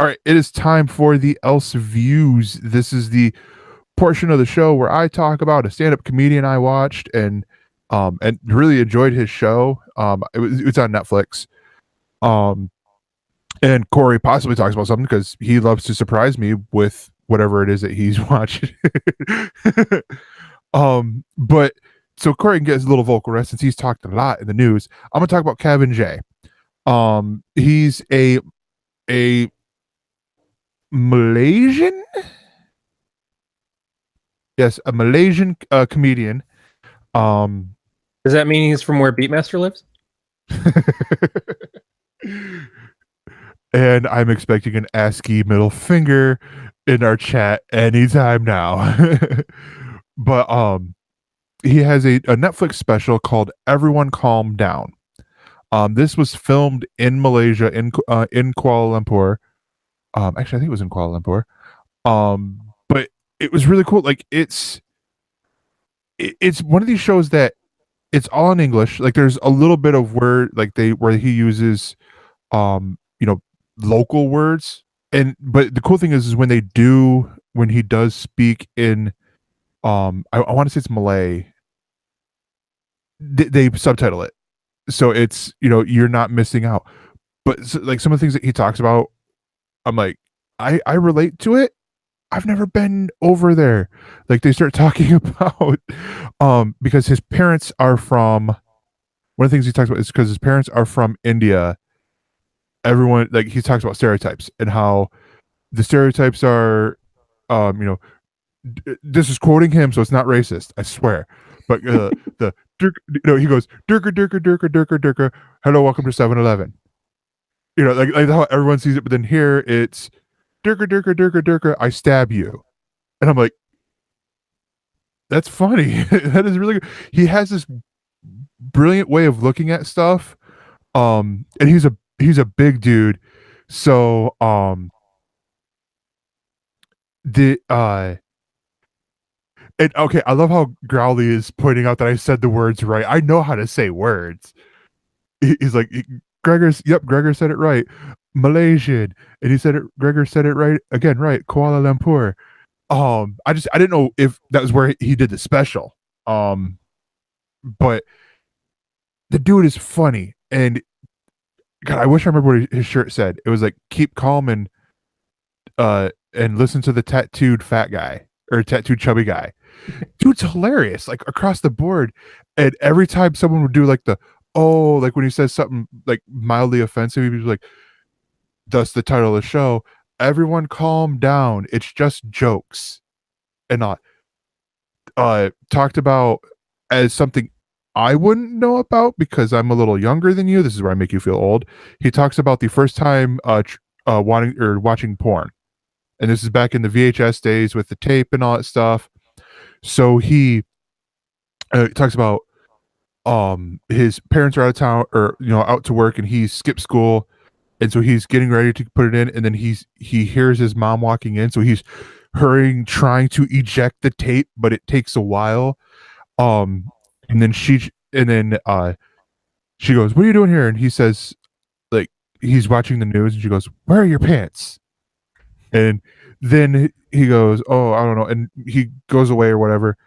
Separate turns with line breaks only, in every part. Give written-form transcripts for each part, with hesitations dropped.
All right, it is time for the ElseViews. This is the portion of the show where I talk about a stand-up comedian I watched and really enjoyed his show. It's on Netflix. Um, and Corey possibly talks about something because he loves to surprise me with whatever it is that he's watching. But so Corey can get his little vocal rest since he's talked a lot in the news. I'm gonna talk about Kavin J. He's a Malaysian, yes, a Malaysian comedian.
Does that mean he's from where Beatmaster lives?
And I'm expecting an ASCII middle finger in our chat anytime now. But he has a Netflix special called Everyone Calm Down. This was filmed in Malaysia in Kuala Lumpur. Actually, I think it was in Kuala Lumpur. But it was really cool. Like it's one of these shows that it's all in English. Like there's a little bit of where he uses local words. But the cool thing is when he does speak in I want to say it's Malay, they subtitle it. So it's, you're not missing out. But like some of the things that he talks about, I'm like, I relate to it. I've never been over there. Like they start talking about because his parents are from, one of the things he talks about is because his parents are from India. Everyone, like, he talks about stereotypes and how the stereotypes are this is quoting him, so it's not racist, I swear. But the he goes durka durka durka durka durka, hello, welcome to 7-Eleven. Like how everyone sees it, but then here it's durka durka durka durka, I stab you. And I'm like, that's funny. That is really good. He has this brilliant way of looking at stuff. And he's a big dude. So and okay, I love how Growly is pointing out that I said the words right. I know how to say words. He's like, Gregor said it right. Malaysian. And he said it, Gregor said it right again, right. Kuala Lumpur. I didn't know if that was where he did the special. But the dude is funny. And God, I wish I remember what his shirt said. It was like, keep calm and listen to the tattooed fat guy or tattooed chubby guy. Dude's hilarious, like across the board. And every time someone would do like like when he says something like mildly offensive, he'd be like, thus the title of the show, Everyone Calm Down, it's just jokes. And not talked about as something I wouldn't know about because I'm a little younger than you. This is where I make you feel old. He talks about the first time watching porn. And this is back in the VHS days with the tape and all that stuff. So he talks about his parents are out of town or out to work, and he skipped school, and so he's getting ready to put it in, and then he hears his mom walking in, so he's hurrying, trying to eject the tape, but it takes a while. And then she goes, "What are you doing here?" And he says, like, he's watching the news, and she goes, "Where are your pants?" And then he goes, "Oh, I don't know," and he goes away or whatever.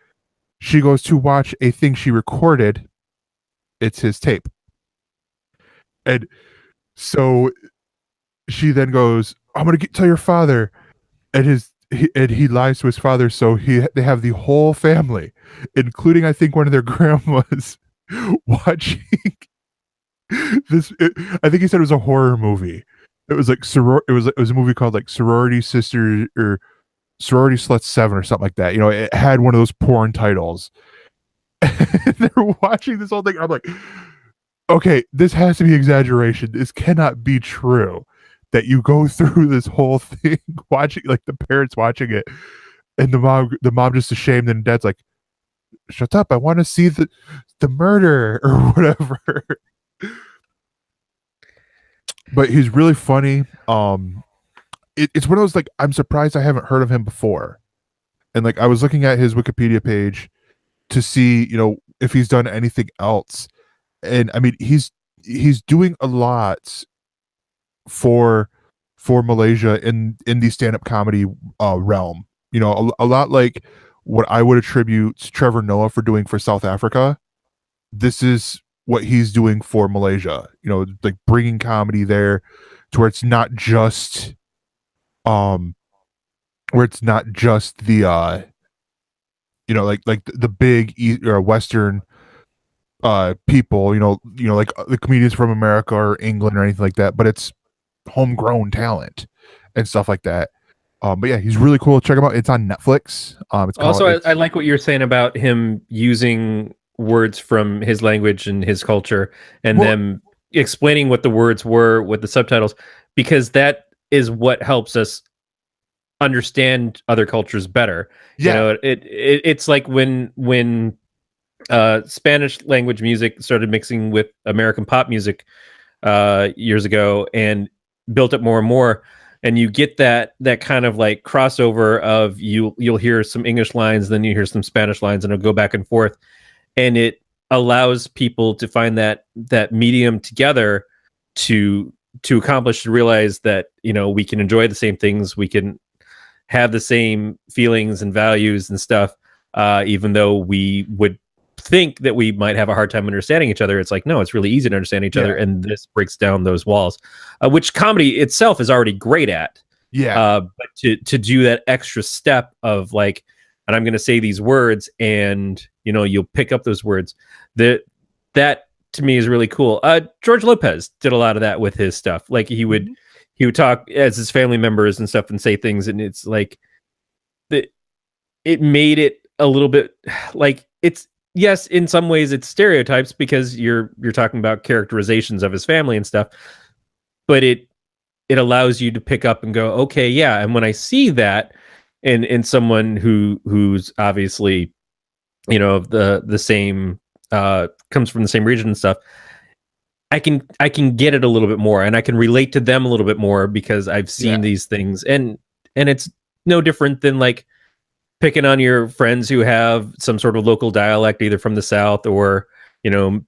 She goes to watch a thing she recorded. It's his tape. And so she then goes, "I'm going to tell your father." And he lies to his father. So they have the whole family, including, I think, one of their grandmas, watching this. I think he said it was a horror movie. It was like it was a movie called like Sorority Sister or Sorority Sluts 7 or something like that. It had one of those porn titles. And they're watching this whole thing. I'm like, okay, this has to be exaggeration. This cannot be true that you go through this whole thing watching, like the parents watching it, and the mom just ashamed, and dad's like, shut up, I want to see the murder or whatever. But he's really funny. It's one of those, like, I'm surprised I haven't heard of him before. And like I was looking at his Wikipedia page to see, if he's done anything else. And I mean, he's doing a lot for for Malaysia in the stand up comedy realm. You know, a lot like what I would attribute Trevor Noah for doing for South Africa. This is what he's doing for Malaysia. You know, like bringing comedy there to where it's not just um the you know, like the big or Western people, you know, like the comedians from America or England or anything like that, but it's homegrown talent and stuff like that. But yeah, he's really cool. Check him out. It's on Netflix. It's called.
Also, I like what you're saying about him using words from his language and his culture, and
Well,
them explaining what the words were with the subtitles, because that is what helps us understand other cultures better. You
yeah,
know, it's like when Spanish language music started mixing with American pop music years ago and built up more and more, and you get that kind of like crossover of you'll hear some English lines, then you hear some Spanish lines, and it'll go back and forth, and it allows people to find that medium together to accomplish, to realize that, you know, we can enjoy the same things, we can have the same feelings and values and stuff, even though we would think that we might have a hard time understanding each other. It's like, no, it's really easy to understand each other, and this breaks down those walls, which comedy itself is already great at. But to do that extra step of like, and I'm going to say these words, and you know, you'll pick up those words, that to me is really cool. George Lopez did a lot of that with his stuff. Like he would talk as his family members and stuff and say things, and it's like that. It made it a little bit like, it's, yes, in some ways it's stereotypes because you're talking about characterizations of his family and stuff, but it allows you to pick up and go, okay, yeah. And when I see that in someone who's obviously, you know, the same comes from the same region and stuff, I can get it a little bit more, and I can relate to them a little bit more because I've seen these things, and it's no different than like picking on your friends who have some sort of local dialect, either from the South or, you know,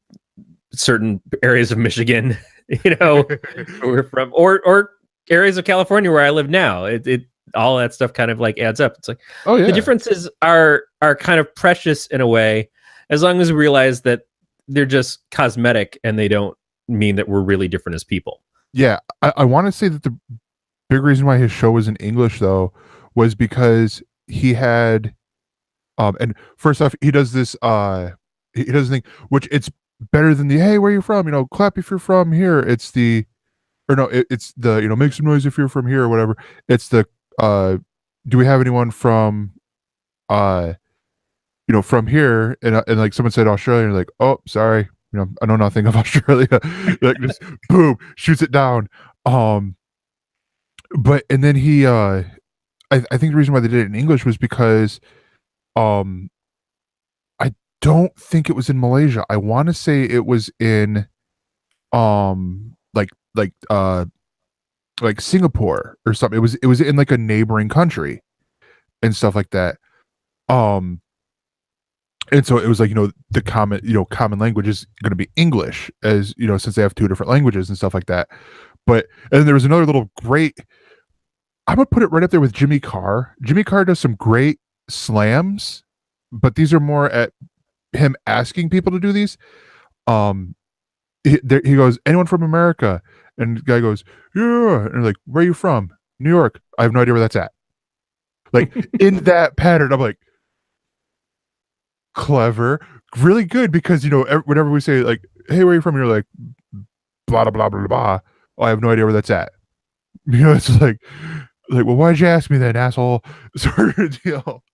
certain areas of Michigan, you know, we're from, or areas of California where I live now. It all that stuff kind of like adds up. It's like,
oh yeah,
the differences are kind of precious in a way, as long as we realize that they're just cosmetic and they don't mean that we're really different as people.
Yeah, I want to say that the big reason why his show was in English though was because he had and first off, he does this he does a thing which it's better than the, hey, where are you from, you know, clap if you're from here. It's the, or no, it's the, you know, make some noise if you're from here or whatever. It's the do we have anyone from you know, from here, and like someone said Australia, and like, oh, sorry, you know, I know nothing of Australia. Like just boom, shoots it down. But and then he I think the reason why they did it in English was because I don't think it was in Malaysia. I want to say it was in like like Singapore or something. It was in like a neighboring country and stuff like that. And so it was like, you know, the common language is going to be English, as you know, since they have two different languages and stuff like that. But and then there was another little great, I'm gonna put it right up there with Jimmy Carr. Jimmy Carr does some great slams, but these are more at him asking people to do these. He goes, anyone from America? And the guy goes, yeah. And like, where are you from? New York. I have no idea where that's at. Like in that pattern, I'm like, clever, really good, because you know, whenever we say like, hey, where are you from? You're like, blah blah blah blah blah. Oh, I have no idea where that's at. You know, it's like, well, why'd you ask me that, asshole? Sort of deal.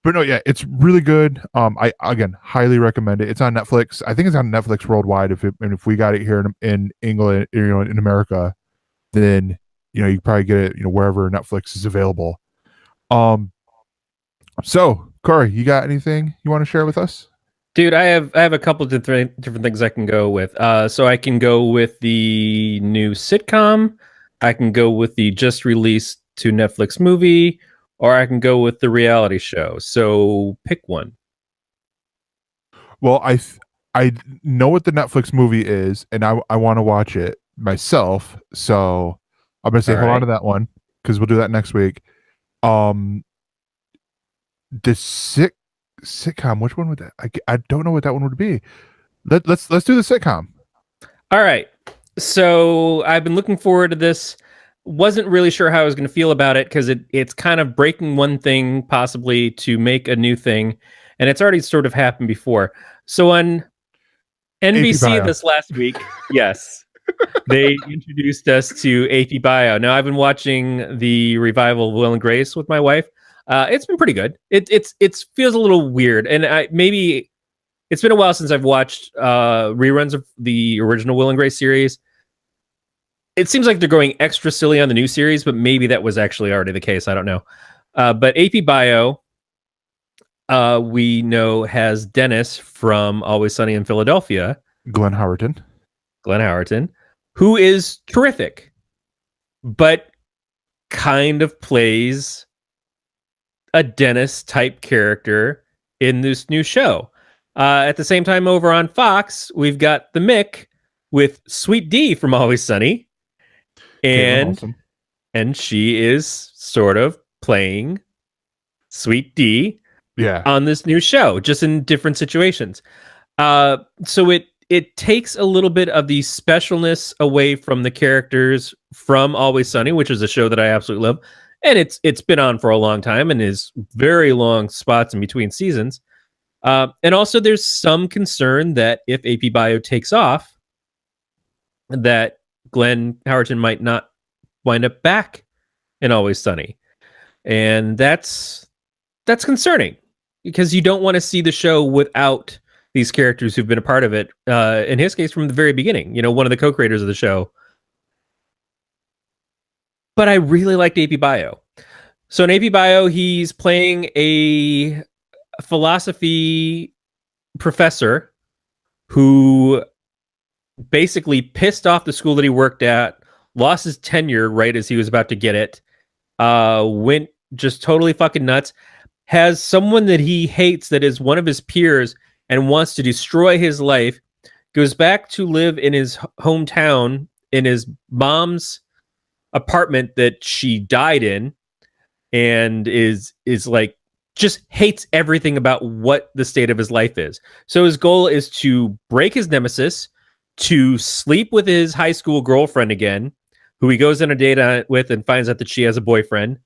But no, yeah, it's really good. I again highly recommend it. It's on Netflix. I think it's on Netflix worldwide. If we got it here in England, you know, in America, then you know, you probably get it, you know, wherever Netflix is available. So Corey, you got anything you want to share with us?
Dude, I have a couple of different things I can go with. So I can go with the new sitcom, I can go with the just released to Netflix movie, or I can go with the reality show. So pick one.
Well, I know what the Netflix movie is, and I want to watch it myself. So I'm gonna say
All
hold on
right.
to that one because we'll do that next week. Um, the sitcom. Which one would that? I don't know what that one would be. Let's do the sitcom.
All right. So I've been looking forward to this. Wasn't really sure how I was going to feel about it because it's kind of breaking one thing possibly to make a new thing, and it's already sort of happened before. So on
AP
NBC
Bio.
this last week, yes, they introduced us to AP Bio. Now I've been watching the revival of Will and Grace with my wife. It's been pretty good. It feels a little weird, and maybe it's been a while since I've watched reruns of the original Will and Grace series. It seems like they're going extra silly on the new series, but maybe that was actually already the case. I don't know. But AP Bio, we know, has Dennis from Always Sunny in Philadelphia,
Glenn Howerton.
Glenn Howerton, who is terrific, but kind of plays a Dennis type character in this new show. At the same time, over on Fox, we've got the Mick with Sweet D from Always Sunny,
Caitlin
and she is sort of playing Sweet D
Yeah.
on this new show, just in different situations. So it takes a little bit of the specialness away from the characters from Always Sunny, which is a show that I absolutely love, and it's been on for a long time and is very long spots in between seasons. And also, there's some concern that if AP Bio takes off, that Glenn Howerton might not wind up back in Always Sunny, and that's concerning because you don't want to see the show without these characters who've been a part of it. In his case, from the very beginning, one of the co-creators of the show. But I really liked AP Bio. So in AP Bio, he's playing a philosophy professor who basically pissed off the school that he worked at, lost his tenure right as he was about to get it, went just totally fucking nuts, has someone that he hates that is one of his peers and wants to destroy his life, goes back to live in his hometown in his mom's apartment that she died in, and is like just hates everything about what the state of his life is. So his goal is to break his nemesis, to sleep with his high school girlfriend again, who he goes on a date with and finds out that she has a boyfriend,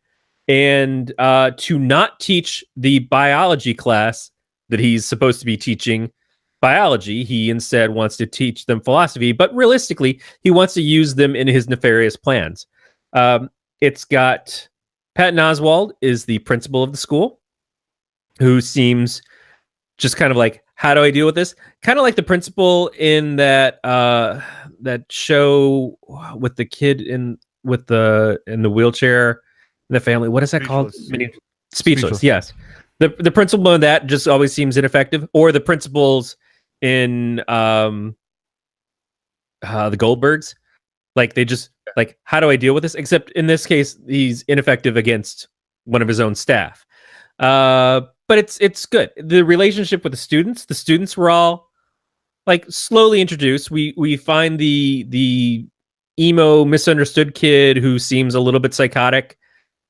and to not teach the biology class that he's supposed to be teaching biology. He instead wants to teach them philosophy, but realistically, he wants to use them in his nefarious plans. It's got Patton Oswalt is the principal of the school, who seems just kind of like, how do I deal with this? Kind of like the principal in that that show with the kid in the wheelchair in the family. What is that called? Speechless. Yes. The principal in that just always seems ineffective. Or the principals in the Goldbergs. Like they just like, how do I deal with this? Except in this case, he's ineffective against one of his own staff. But it's good. The relationship with the students were all like slowly introduced. We find the emo misunderstood kid who seems a little bit psychotic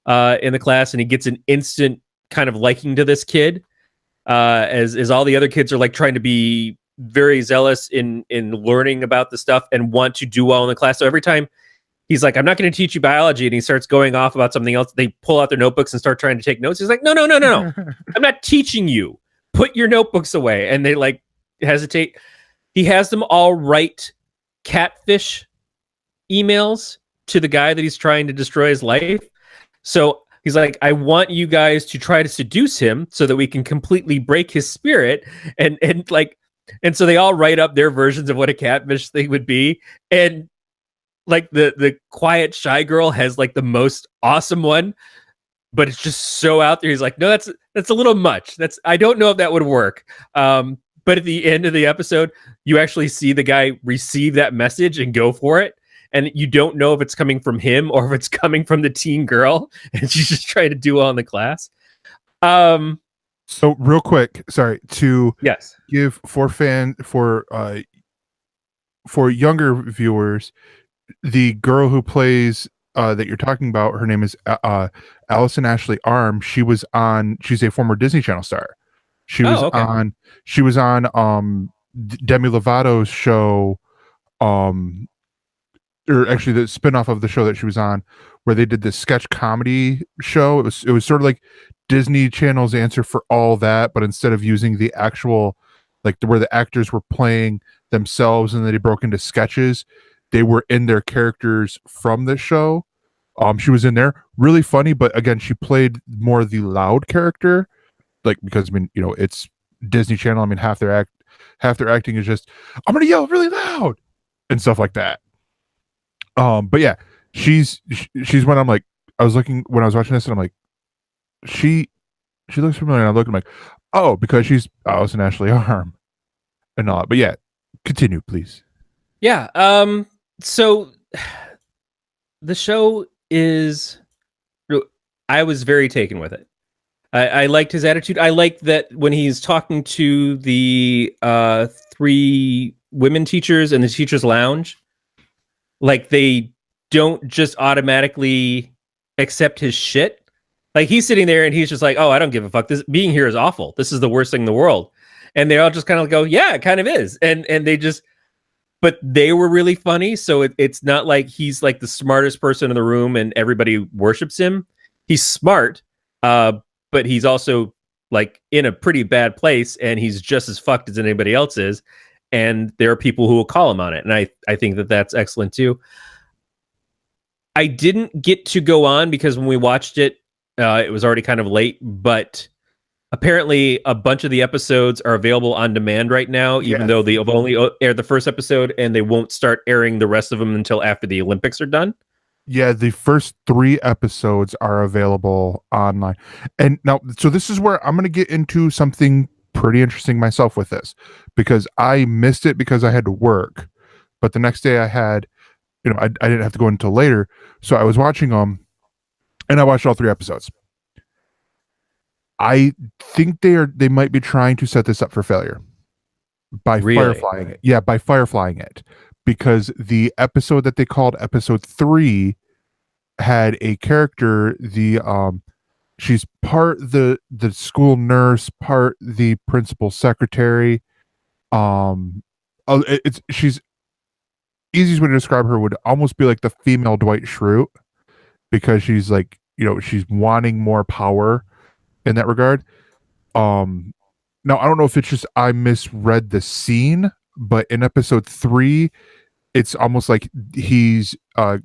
in the class, and he gets an instant kind of liking to this kid, as all the other kids are like trying to be very zealous in learning about the stuff and want to do well in the class. So every time he's like, I'm not going to teach you biology, and he starts going off about something else, they pull out their notebooks and start trying to take notes. He's like, no. I'm not teaching you. Put your notebooks away. And they like hesitate. He has them all write catfish emails to the guy that he's trying to destroy his life. So he's like, I want you guys to try to seduce him so that we can completely break his spirit. And so they all write up their versions of what a catfish thing would be. And like the quiet shy girl has like the most awesome one, but it's just so out there. He's like, no, that's a little much. I don't know if that would work. But at the end of the episode, you actually see the guy receive that message and go for it. And you don't know if it's coming from him or if it's coming from the teen girl, and she's just trying to do well in the class.
So real quick, sorry, to
Yes.
give for younger viewers, the girl who plays that you're talking about, her name is Allison Ashley Arm. She's a former Disney Channel star. She was
okay.
on Demi Lovato's show, or actually the spinoff of the show that she was on, where they did this sketch comedy show. It was sort of like Disney Channel's answer for All That, but instead of using the actual, like where the actors were playing themselves and then they broke into sketches, they were in their characters from the show. She was in there, really funny, but again, she played more the loud character, like, because I mean, it's Disney Channel. I mean, half their acting is just, I'm gonna yell really loud and stuff like that. But yeah, she's when I'm like, I was looking when I was watching this, and I'm like, she looks familiar. And I'm looking like, oh, because she's Allison Ashley Arm and all. But yeah, continue, please.
Yeah. So the show is, I was very taken with it. I liked his attitude. I liked that when he's talking to the 3 women teachers in the teachers' lounge, like they don't just automatically accept his shit. Like he's sitting there and he's just like, oh, I don't give a fuck. This being here is awful. This is the worst thing in the world. And they all just kind of go, yeah, it kind of is. And they just, but they were really funny. So it's not like he's like the smartest person in the room and everybody worships him. He's smart, but he's also like in a pretty bad place, and he's just as fucked as anybody else is. And there are people who will call him on it. And I think that that's excellent too. I didn't get to go on because when we watched it, it was already kind of late, but apparently a bunch of the episodes are available on demand right now, even though they've only aired the first episode, and they won't start airing the rest of them until after the Olympics are done.
Yeah, the first 3 episodes are available online. And now, so this is where I'm going to get into something pretty interesting myself with this, because I missed it because I had to work. But the next day I had, I didn't have to go until later. So I was watching them, and I watched all 3 episodes. I think they might be trying to set this up for failure by fireflying it. Yeah, by fireflying it. Because the episode that they called episode 3 had a character, she's part the school nurse, part the principal secretary. She's, easiest way to describe her would almost be like the female Dwight Schrute, because she's like, she's wanting more power in that regard. Now I don't know if it's just I misread the scene, but in episode 3, it's almost like he's Glenn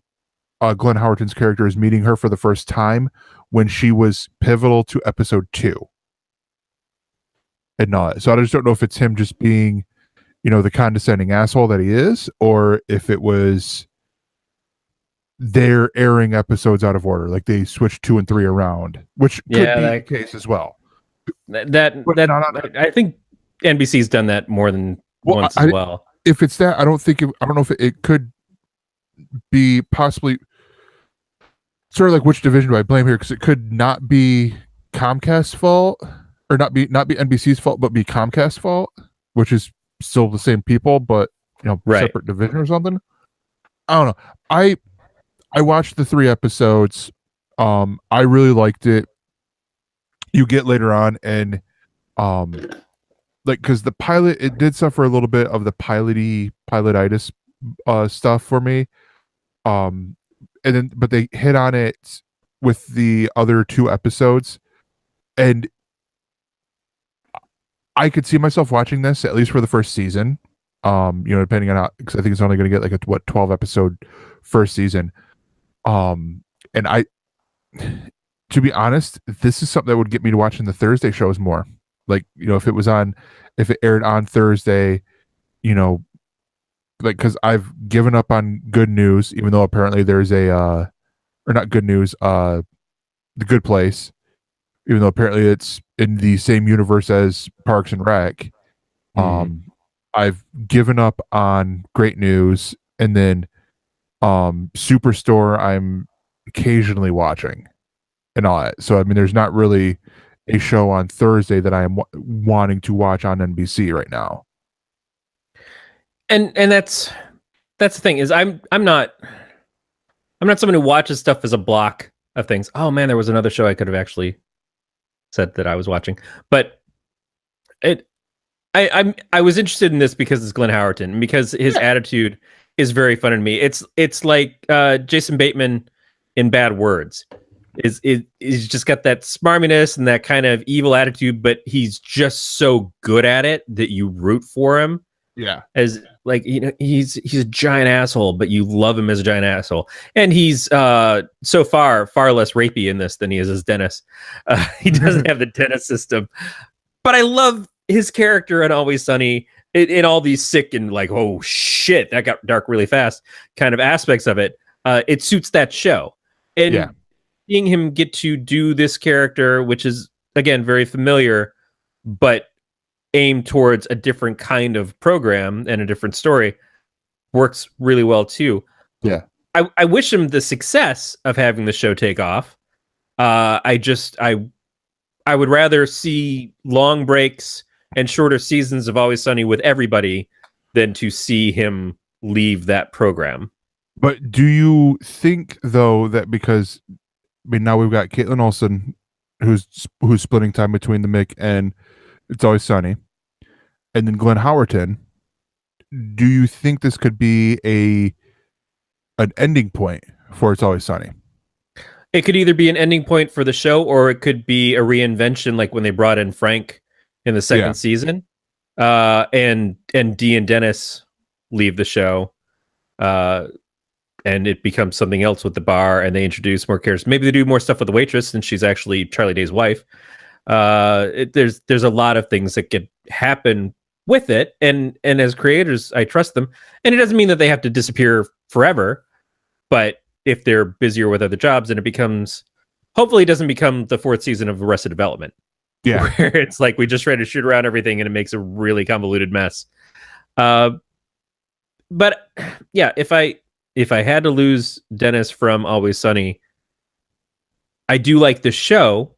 Howerton's character is meeting her for the first time when she was pivotal to episode 2. And not, so I just don't know if it's him just being, the condescending asshole that he is, or if it was they're airing episodes out of order, like they switched 2 and 3 around, which could be the case as well.
I think NBC's done that more than once as well.
If it's that, I don't know if it could be possibly sort of like, which division do I blame here? Because it could not be Comcast's fault, or not be NBC's fault, but be Comcast's fault, which is still the same people, but separate division or something. I don't know. I watched the 3 episodes. I really liked it. You get later on, and like, because the pilot, it did suffer a little bit of the pilotitis stuff for me. And then, but they hit on it with the other 2 episodes, and I could see myself watching this at least for the first season. Depending on how, because I think it's only going to get like a 12 episode first season. And to be honest, this is something that would get me to watching the Thursday shows more. Like, if it aired on Thursday, like, because I've given up on Good News, even though apparently there's or not Good News, The Good Place, even though apparently it's in the same universe as Parks and Rec. I've given up on Great News, and then Superstore I'm occasionally watching and all that. So I mean, there's not really a show on Thursday that I am wanting to watch on NBC right now.
And that's the thing, is I'm not I'm not someone who watches stuff as a block of things. Oh man, there was another show I could have actually said that I was watching, but I was interested in this because it's Glenn Howerton, and because his attitude is very fun to me. It's like Jason Bateman in Bad Words. He's just got that smarminess and that kind of evil attitude, but he's just so good at it that you root for him.
Yeah.
As like, he's a giant asshole, but you love him as a giant asshole. And he's so far less rapey in this than he is as Dennis. He doesn't have the Dennis system, but I love his character in Always Sunny in all these sick and like, oh shit, that got dark really fast kind of aspects of it. It suits that show. And seeing him get to do this character, which is again very familiar, but aimed towards a different kind of program and a different story, works really well too.
Yeah.
I wish him the success of having the show take off. I would rather see long breaks and shorter seasons of Always Sunny with everybody than to see him leave that program.
But do you think though that because now we've got Caitlin Olsen who's splitting time between the Mick and It's Always Sunny, and then Glenn Howerton, do you think this could be an ending point for It's Always Sunny?
It could either be an ending point for the show, or it could be a reinvention, like when they brought in Frank in the second season, and Dee and Dennis leave the show, and it becomes something else with the bar, and they introduce more characters. Maybe they do more stuff with the waitress, and she's actually Charlie Day's wife. There's a lot of things that could happen with it, and as creators, I trust them. And it doesn't mean that they have to disappear forever, but if they're busier with other jobs, and it becomes, hopefully it doesn't become the fourth season of Arrested Development.
Yeah.
Where it's like we just try to shoot around everything and it makes a really convoluted mess. But yeah, if I had to lose Dennis from Always Sunny, I do like the show,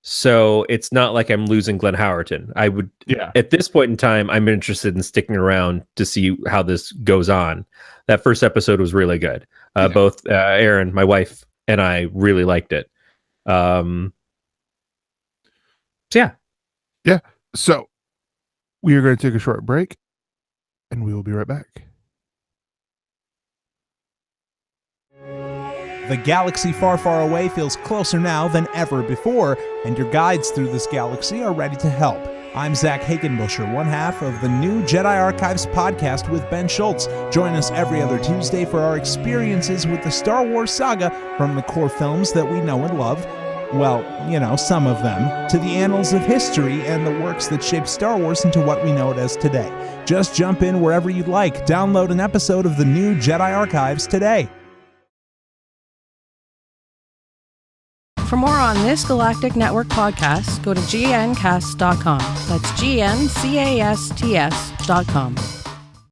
so it's not like I'm losing Glenn Howerton. I would, at this point in time, I'm interested in sticking around to see how this goes on. That first episode was really good. Both Erin, my wife, and I really liked it.
Yeah. So we are going to take a short break, and we will be right back.
The galaxy far, far away feels closer now than ever before, and your guides through this galaxy are ready to help. I'm Zach Hagenbusher, one half of the new Jedi Archives podcast with Ben Schultz. Join us every other Tuesday for our experiences with the Star Wars saga, from the core films that we know and love, well, some of them, to the annals of history and the works that shaped Star Wars into what we know it as today. Just jump in wherever you'd like. Download an episode of the new Jedi Archives today.
For more on this Galactic Network podcast, go to gncast.com. That's GNCASTS.com.